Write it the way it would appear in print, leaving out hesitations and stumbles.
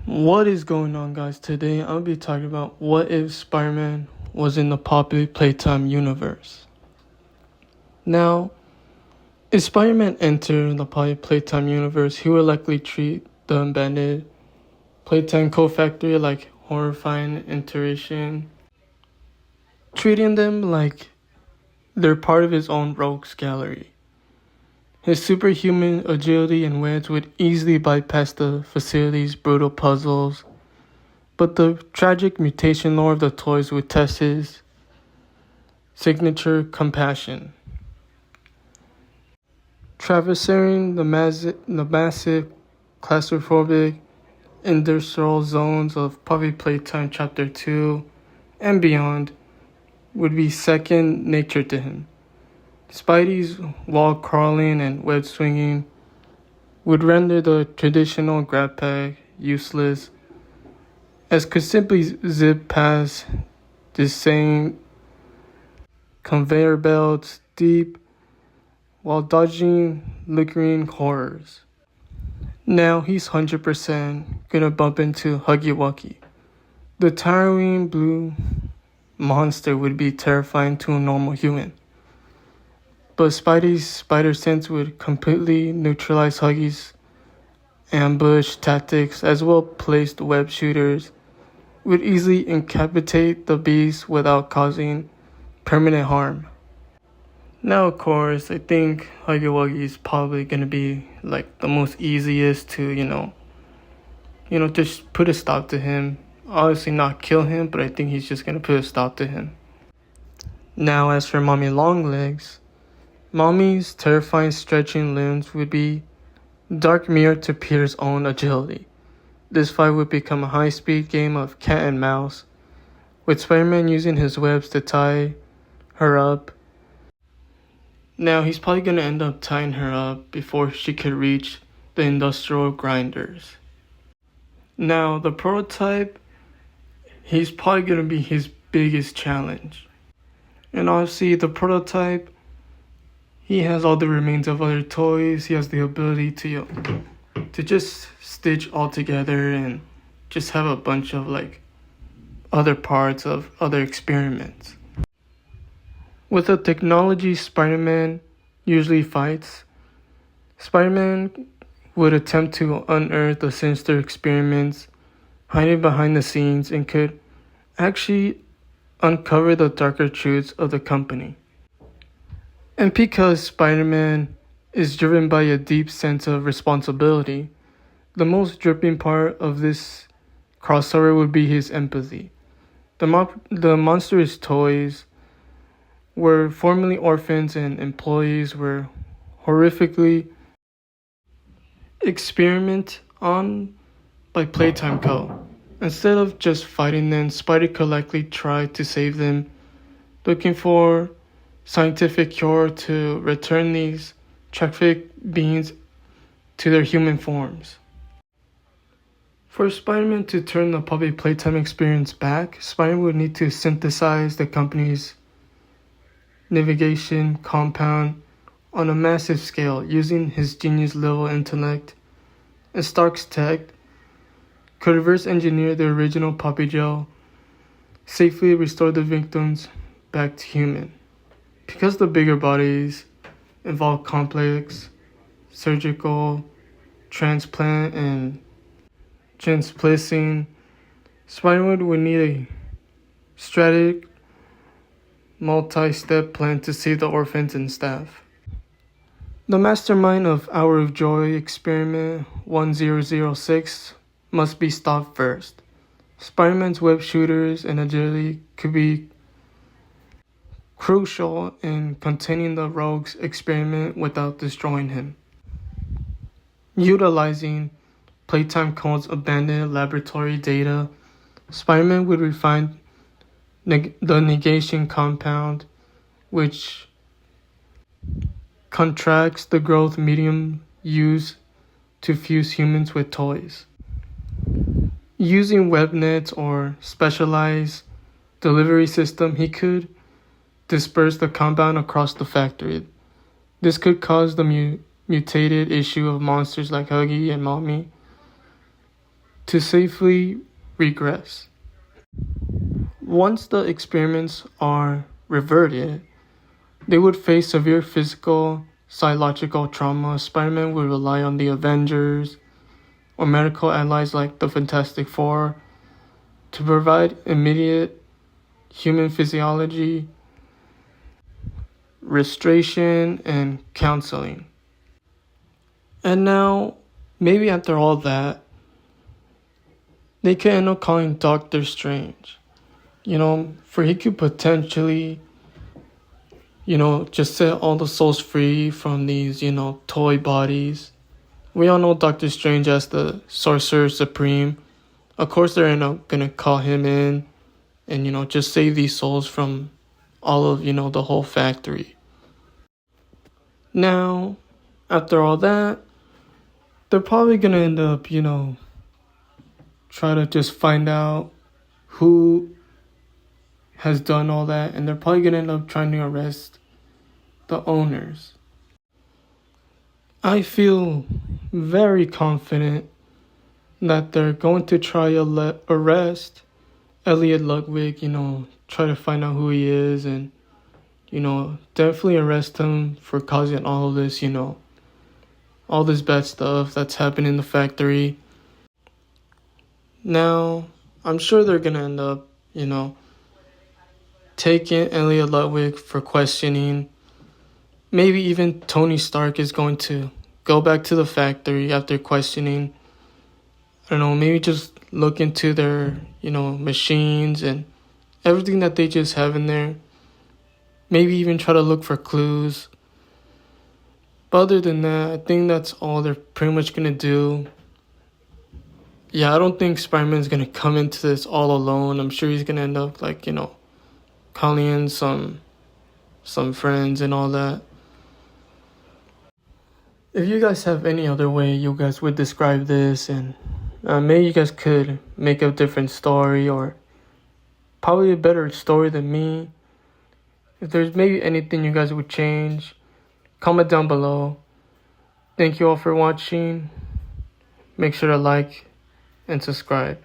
What is going on, guys? Today I'll be talking about what if Spider-Man was in the popular Playtime universe. Now, if Spider-Man entered the popular Playtime universe, he would likely treat the abandoned Playtime co-factory like horrifying iteration, treating them like they're part of his own rogues gallery. His superhuman agility and wits would easily bypass the facility's brutal puzzles, but the tragic mutation lore of the toys would test his signature compassion. Traversing the massive claustrophobic industrial zones of Puppy Playtime Chapter 2 and beyond would be second nature to him. Spidey's wall crawling and web swinging would render the traditional grab bag useless, as could simply zip past the same conveyor belts deep while dodging lingering horrors. Now he's 100% gonna bump into Huggy Wuggy. The towering blue monster would be terrifying to a normal human, but Spidey's spider sense would completely neutralize Huggy's ambush tactics, as well placed web shooters would easily incapacitate the beast without causing permanent harm. Now, of course, I think Huggy Wuggy is probably gonna be like the most easiest to, just put a stop to him. Obviously not kill him, but I think he's just gonna put a stop to him. Now, as for Mommy Longlegs, Mommy's terrifying stretching limbs would be dark mirror to Peter's own agility. This fight would become a high-speed game of cat and mouse, with Spider-Man using his webs to tie her up. Now, he's probably going to end up tying her up before she could reach the industrial grinders. Now, the prototype, he's probably going to be his biggest challenge. And obviously, the prototype, he has all the remains of other toys. He has the ability to just stitch all together and just have a bunch of other parts of other experiments. With the technology Spider-Man usually fights, Spider-Man would attempt to unearth the sinister experiments hiding behind the scenes and could actually uncover the darker truths of the company. And because Spider-Man is driven by a deep sense of responsibility, the most dripping part of this crossover would be his empathy. The monstrous toys were formerly orphans and employees were horrifically experimented on by Playtime Co. Instead of just fighting them, Spidey could likely try to save them, looking for scientific cure to return these traffic beings to their human forms. For Spider-Man to turn the Puppy Playtime experience back, Spider-Man would need to synthesize the company's navigation compound on a massive scale using his genius-level intellect, and Stark's tech could reverse engineer the original Puppy Gel, safely restore the victims back to human. Because the bigger bodies involve complex surgical transplant and transplanting, Spider-Man would need a strategic multi-step plan to save the orphans and staff. The mastermind of Hour of Joy Experiment 1006 must be stopped first. Spider-Man's web shooters and agility could be crucial in containing the rogue's experiment without destroying him. Utilizing Playtime Code's abandoned laboratory data, Spider-Man would refine the negation compound, which contracts the growth medium used to fuse humans with toys. Using web nets or specialized delivery system, he could disperse the compound across the factory. This could cause the mutated issue of monsters like Huggy and Mommy to safely regress. Once the experiments are reverted, they would face severe physical, psychological trauma. Spider-Man would rely on the Avengers or medical allies like the Fantastic Four to provide immediate human physiology, restoration, and counseling. And now, maybe after all that, they could end up calling Doctor Strange. For he could potentially, just set all the souls free from these, toy bodies. We all know Doctor Strange as the Sorcerer Supreme. Of course, they're gonna call him in and, just save these souls from all of, the whole factory. Now, after all that, they're probably gonna end up, try to just find out who has done all that, and they're probably gonna end up trying to arrest the owners. I feel very confident that they're going to try to arrest Elliot Ludwig, try to find out who he is and, definitely arrest him for causing all of this, all this bad stuff that's happened in the factory. Now, I'm sure they're going to end up, taking Elliot Ludwig for questioning. Maybe even Tony Stark is going to go back to the factory after questioning. I don't know, maybe just look into their, machines and everything that they just have in there. Maybe even try to look for clues. But other than that, I think that's all they're pretty much going to do. Yeah, I don't think Spider-Man's going to come into this all alone. I'm sure he's going to end up, calling in some friends and all that. If you guys have any other way you guys would describe this, and maybe you guys could make a different story or probably a better story than me. If there's maybe anything you guys would change, comment down below. Thank you all for watching. Make sure to like and subscribe.